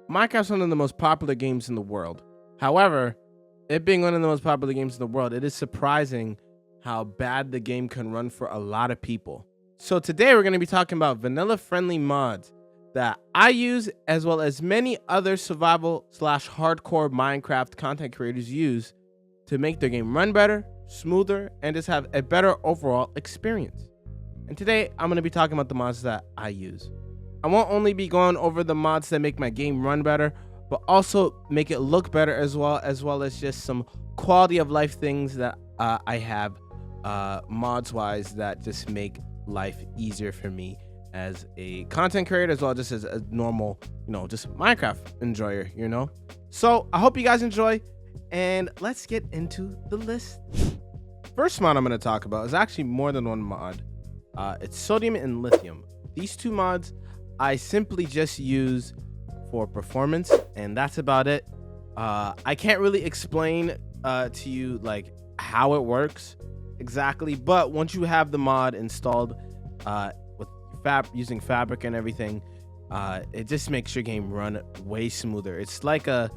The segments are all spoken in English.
Minecraft's one of the most popular games in the world. However, it being one of the most popular games in the world, it is surprising how bad the game can run for a lot of people. So today we're going to be talking about vanilla-friendly mods that I use, as well as many other survival/hardcore Minecraft content creators use to make their game run better, smoother, and just have a better overall experience. And today I'm going to be talking about the mods that I use. I won't only be going over the mods that make my game run better, but also make it look better as well as just some quality of life things that I have mods wise that just make life easier for me as a content creator, as well just as a normal, just Minecraft enjoyer, So I hope you guys enjoy, and let's get into the list. First mod I'm going to talk about is actually more than one mod. It's sodium and lithium. These two mods I simply just use for performance, and that's about it. I can't really explain to you like how it works exactly, but once you have the mod installed with using Fabric and everything, it just makes your game run way smoother. It's like a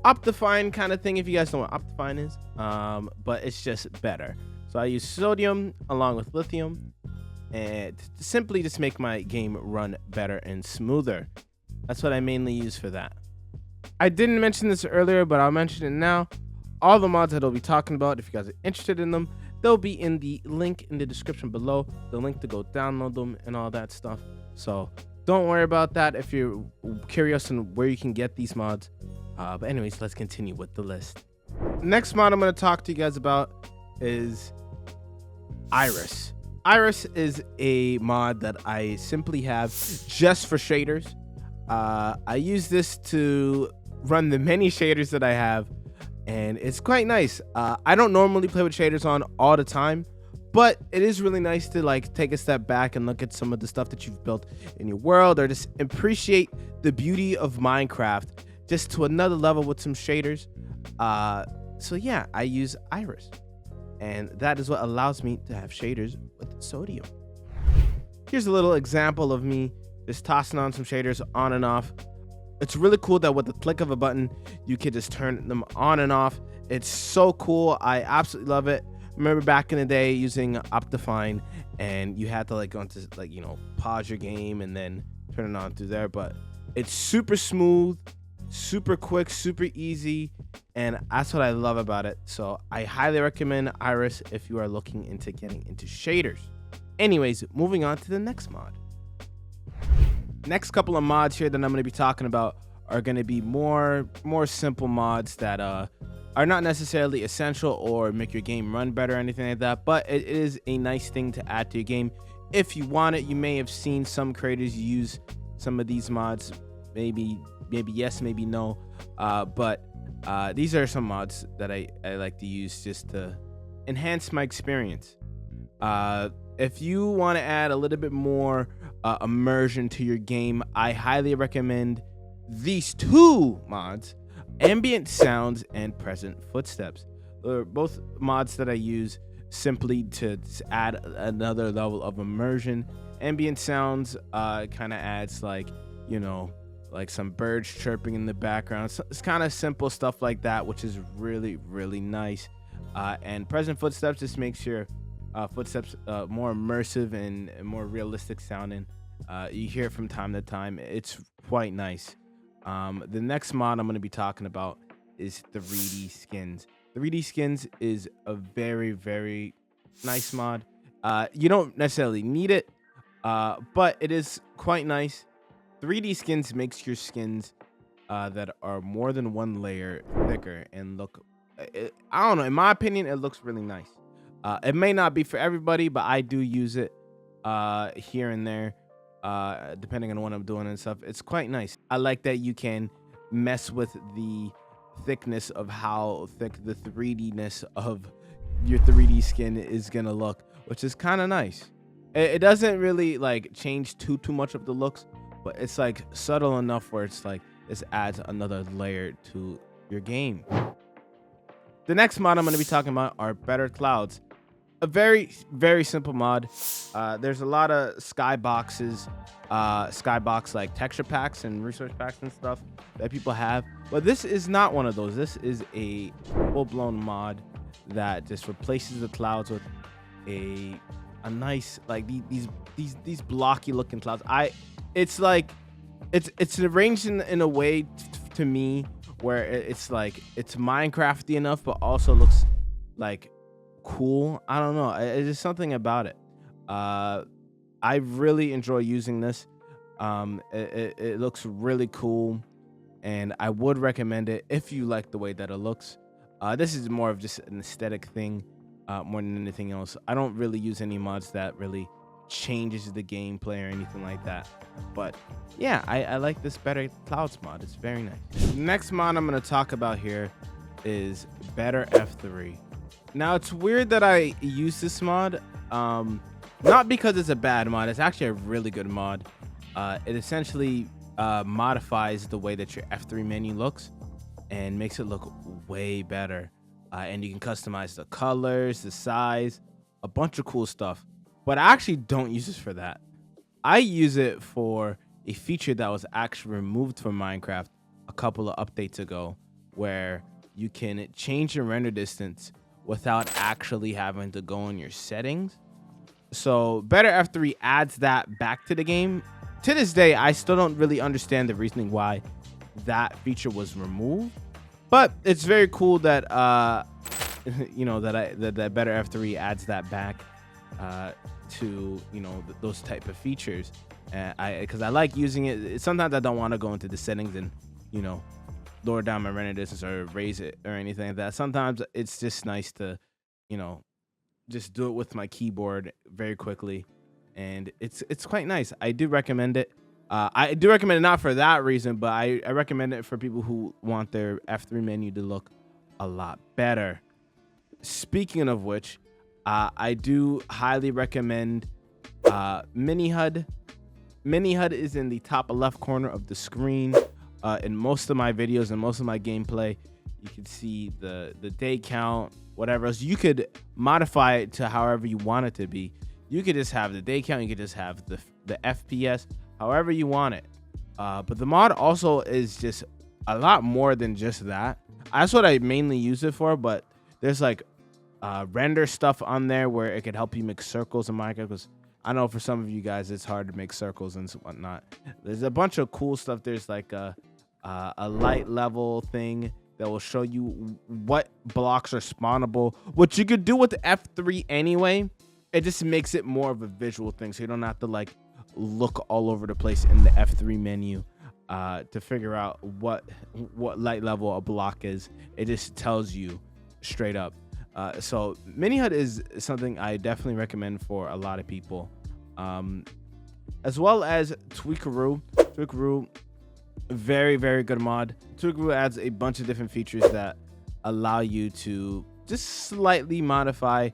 Optifine kind of thing, if you guys know what Optifine is, but it's just better. So I use sodium along with lithium, and to simply just make my game run better and smoother. That's what I mainly use for that. I didn't mention this earlier, but I'll mention it now. All the mods that I'll be talking about, if you guys are interested in them, they'll be in the link in the description below, the link to go download them and all that stuff. So don't worry about that if you're curious on where you can get these mods. But anyways, let's continue with the list. Next mod I'm going to talk to you guys about is Iris. Iris is a mod that I simply have just for shaders. I use this to run the many shaders that I have, and it's quite nice. I don't normally play with shaders on all the time, but it is really nice to like take a step back and look at some of the stuff that you've built in your world, or just appreciate the beauty of Minecraft just to another level with some shaders. So yeah, I use Iris, and that is what allows me to have shaders with sodium. Here's a little example of me just tossing on some shaders on and off. It's really cool that with the click of a button, you can just turn them on and off. It's so cool. I absolutely love it. Remember back in the day using Optifine, and you had to like go into like, pause your game and then turn it on through there. But it's super smooth, super quick, super easy, and that's what I love about it. So I highly recommend Iris if you are looking into getting into shaders. Anyways, moving on to the next mod. Next couple of mods here that I'm going to be talking about are going to be more simple mods that are not necessarily essential or make your game run better or anything like that, but it is a nice thing to add to your game if you want it. You may have seen some creators use some of these mods, maybe yes, maybe no, but these are some mods that I like to use just to enhance my experience. If you want to add a little bit more immersion to your game, I highly recommend these two mods, Ambient Sounds and Present Footsteps. They're both mods that I use simply to add another level of immersion. Ambient Sounds kind of adds like some birds chirping in the background. So it's kind of simple stuff like that, which is really, really nice. And Present Footsteps just makes your footsteps more immersive and more realistic sounding. You hear it from time to time. It's quite nice. The next mod I'm going to be talking about is 3D skins. 3D skins is a very, very nice mod. You don't necessarily need it, but it is quite nice. 3D skins makes your skins that are more than one layer thicker and look, I don't know, in my opinion, it looks really nice. It may not be for everybody, but I do use it here and there, depending on what I'm doing and stuff. It's quite nice. I like that you can mess with the thickness of how thick the 3D-ness of your 3D skin is gonna look, which is kind of nice. It doesn't really like change too much of the looks, but it's like subtle enough where it's like this adds another layer to your game. The next mod I'm going to be talking about are Better Clouds. a very, very simple mod. There's a lot of skybox like texture packs and resource packs and stuff that people have, but this is not one of those. This is a full-blown mod that just replaces the clouds with a nice, like, these blocky looking clouds. It's arranged in a way to me where it's like it's Minecrafty enough, but also looks like cool. I don't know. It's just something about it. I really enjoy using this. It looks really cool, and I would recommend it if you like the way that it looks. This is more of just an aesthetic thing, more than anything else. I don't really use any mods that really changes the gameplay or anything like that. But yeah, I like this Better Clouds mod. It's very nice. The next mod I'm going to talk about here is Better F3. Now, it's weird that I use this mod, not because it's a bad mod. It's actually a really good mod. It essentially modifies the way that your F3 menu looks and makes it look way better. And you can customize the colors, the size, a bunch of cool stuff. But I actually don't use this for that. I use it for a feature that was actually removed from Minecraft a couple of updates ago, where you can change your render distance without actually having to go in your settings. So Better F3 adds that back to the game. To this day, I still don't really understand the reasoning why that feature was removed, but it's very cool that you know, that Better F3 adds that back to, you know, those type of features. Because I like using it. Sometimes I don't want to go into the settings and, you know, lower down my render distance or raise it or anything like that. Sometimes it's just nice to, you know, just do it with my keyboard very quickly, and it's quite nice. I do recommend it. I do recommend it not for that reason, but I recommend it for people who want their F3 menu to look a lot better. Speaking of which, I do highly recommend Mini HUD. Mini HUD is in the top left corner of the screen. In most of my videos and most of my gameplay, you can see the day count, whatever else. You could modify it to however you want it to be. You could just have the day count. You could just have the FPS, however you want it. But the mod also is just a lot more than just that. That's what I mainly use it for, but there's like render stuff on there where it could help you make circles in Minecraft, because I know for some of you guys it's hard to make circles and whatnot. There's a bunch of cool stuff. There's like a light level thing that will show you what blocks are spawnable, which you could do with the F3 anyway. It just makes it more of a visual thing, so you don't have to like look all over the place in the F3 menu to figure out what light level a block is. It just tells you straight up. So Mini HUD is something I definitely recommend for a lot of people, as well as tweakeroo. Tweakeroo, very, very good mod. tweakeroo adds a bunch of different features that allow you to just slightly modify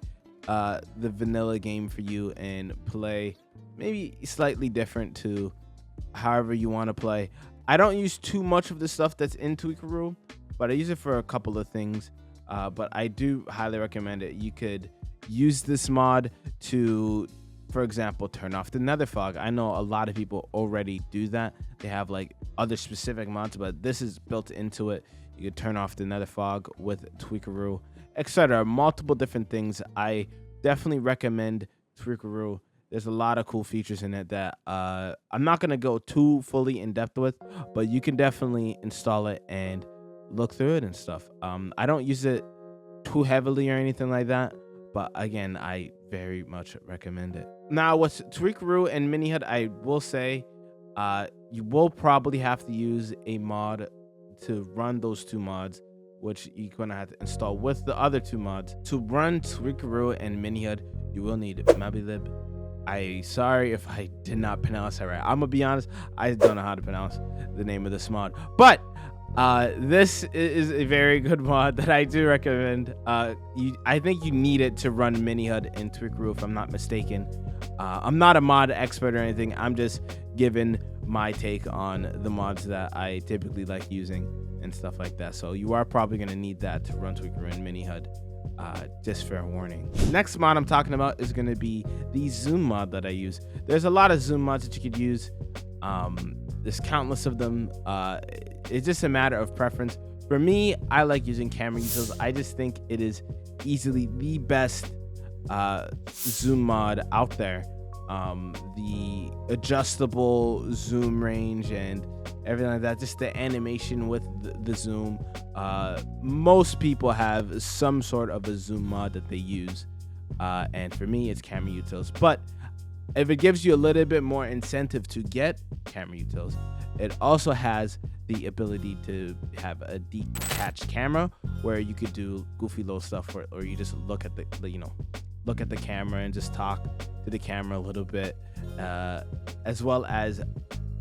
the vanilla game for you and play maybe slightly different to however you want to play. I don't use too much of the stuff that's in tweakeroo, but I use it for a couple of things. But I do highly recommend it. You could use this mod to, for example, turn off the nether fog. I know a lot of people already do that. They have like other specific mods, but this is built into it. You could turn off the nether fog with tweakeroo, etc. Multiple different things. I definitely recommend tweakeroo. There's a lot of cool features in it that I'm not going to go too fully in depth with, but you can definitely install it and look through it and stuff. I don't use it too heavily or anything like that, but again, I very much recommend it. Now with tweakeroo and Mini HUD, I will say you will probably have to use a mod to run those two mods, which you're gonna have to install with the other two mods. To run tweakeroo and Mini HUD, you will need megabuild. Sorry if I did not pronounce that right. I'm gonna be honest, I don't know how to pronounce the name of this mod, but this is a very good mod that I do recommend. I think you need it to run Mini HUD and tweakeroo, if I'm not mistaken. I'm not a mod expert or anything. I'm just giving my take on the mods that I typically like using and stuff like that. So you are probably going to need that to run tweakeroo and Mini HUD. Just fair warning. Next mod I'm talking about is going to be the zoom mod that I use. There's a lot of zoom mods that you could use. There's countless of them. It's just a matter of preference. For me, I like using camera utils. I just think it is easily the best zoom mod out there. The adjustable zoom range and everything like that, just the animation with the zoom. Most people have some sort of a zoom mod that they use, and for me it's camera utils. But if it gives you a little bit more incentive to get camera utils, it also has the ability to have a detached camera where you could do goofy little stuff, or you just look at the look at the camera and just talk to the camera a little bit, as well as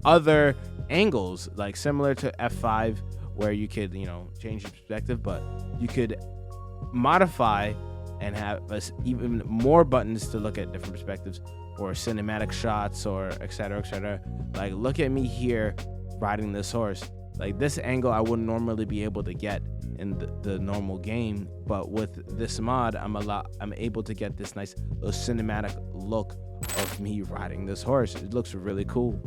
other angles, like similar to F5, where you could change your perspective, but you could modify and have even more buttons to look at different perspectives or cinematic shots, or etc. Like, look at me here riding this horse. Like, this angle I wouldn't normally be able to get in the normal game, but with this mod I'm able to get this nice little cinematic look of me riding this horse. It looks really cool.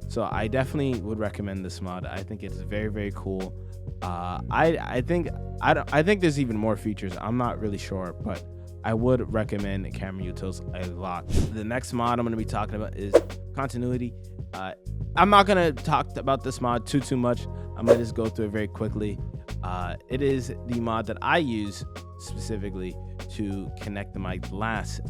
So I definitely would recommend this mod. I think it's very, very cool. I think there's even more features. I'm not really sure, but I would recommend camera utils a lot. The next mod I'm going to be talking about is continuity. I'm not going to talk about this mod too much. I'm going to just go through it very quickly. It is the mod that I use specifically to connect my glass.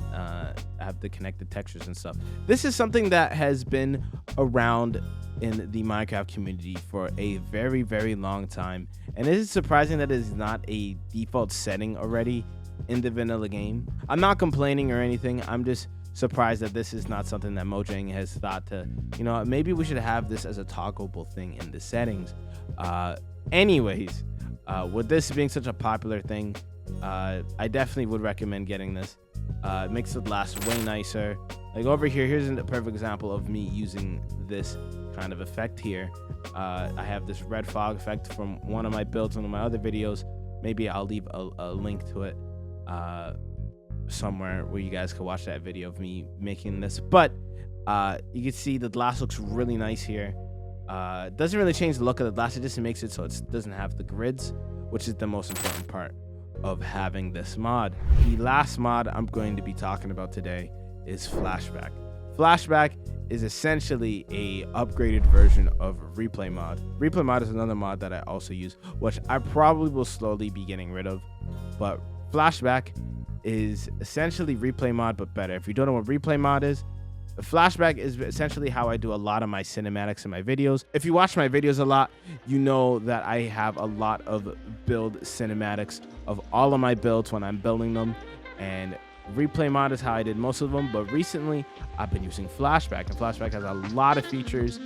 Have to connect the textures and stuff. This is something that has been around in the Minecraft community for a very, very long time, and it is surprising that it is not a default setting already in the vanilla game. I'm not complaining or anything. I'm just surprised that this is not something that Mojang has thought to, maybe we should have this as a toggleable thing in the settings. Anyways, with this being such a popular thing, I definitely would recommend getting this. It makes the glass way nicer. Like over here, here's a perfect example of me using this kind of effect here. I have this red fog effect from one of my builds, one of my other videos. Maybe I'll leave a link to it somewhere where you guys can watch that video of me making this. But you can see the glass looks really nice here. It doesn't really change the look of the glass. It just makes it so it doesn't have the grids, which is the most important part of having this mod. The last mod I'm going to be talking about today is Flashback. Flashback is essentially a upgraded version of Replay mod. Replay mod is another mod that I also use, which I probably will slowly be getting rid of. But Flashback is essentially Replay mod, but better. If you don't know what Replay mod is, Flashback is essentially how I do a lot of my cinematics in my videos. If you watch my videos a lot, you know that I have a lot of build cinematics of all of my builds when I'm building them, and Replay mod is how I did most of them. But recently I've been using Flashback, and Flashback has a lot of features.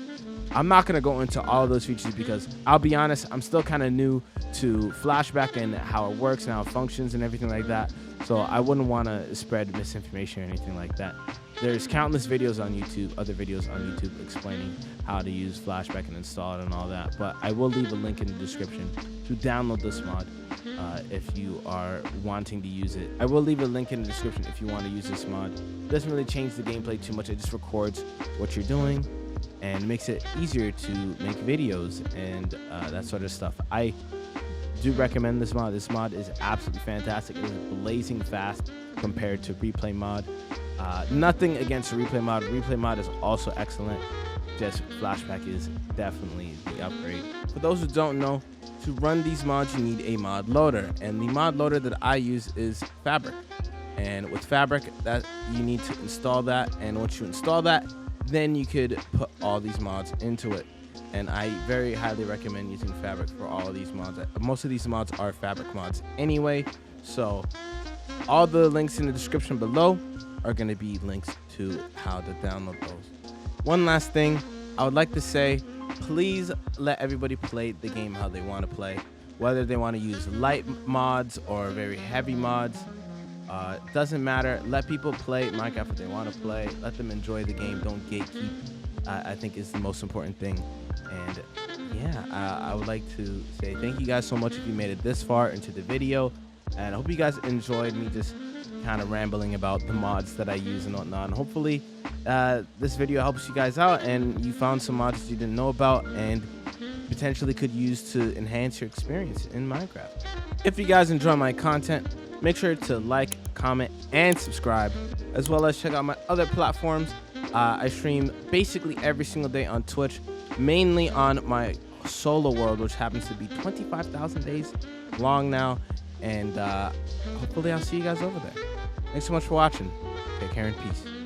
I'm not going to go into all of those features because I'll be honest, I'm still kind of new to Flashback and how it works and how it functions and everything like that. So I wouldn't want to spread misinformation or anything like that. There's countless videos on YouTube, other videos on YouTube explaining how to use Flashback and install it and all that. But I will leave a link in the description to download this mod if you are wanting to use it. I will leave a link in the description if you want to use this mod. It doesn't really change the gameplay too much. It just records what you're doing and makes it easier to make videos and that sort of stuff. I do recommend this mod. This mod is absolutely fantastic. It is blazing fast compared to Replay mod. Nothing against Replay mod. Replay mod is also excellent. Just Flashback is definitely the upgrade. For those who don't know, to run these mods you need a mod loader, and the mod loader that I use is Fabric. And with Fabric, that you need to install that, and once you install that, then you could put all these mods into it. And I very highly recommend using Fabric for all of these mods. Most of these mods are Fabric mods anyway, so all the links in the description below are going to be links to how to download those. One last thing I would like to say, please let everybody play the game how they want to play, whether they want to use light mods or very heavy mods. It doesn't matter. Let people play Minecraft what they want to play. Let them enjoy the game. Don't gatekeep. I think is the most important thing. And yeah, I would like to say thank you guys so much if you made it this far into the video. And I hope you guys enjoyed me just kind of rambling about the mods that I use and whatnot. And hopefully this video helps you guys out and you found some mods you didn't know about and potentially could use to enhance your experience in Minecraft. If you guys enjoy my content, make sure to like, comment, and subscribe, as well as check out my other platforms. I stream basically every single day on Twitch, mainly on my solo world, which happens to be 25,000 days long now. And hopefully I'll see you guys over there. Thanks so much for watching. Take care and peace.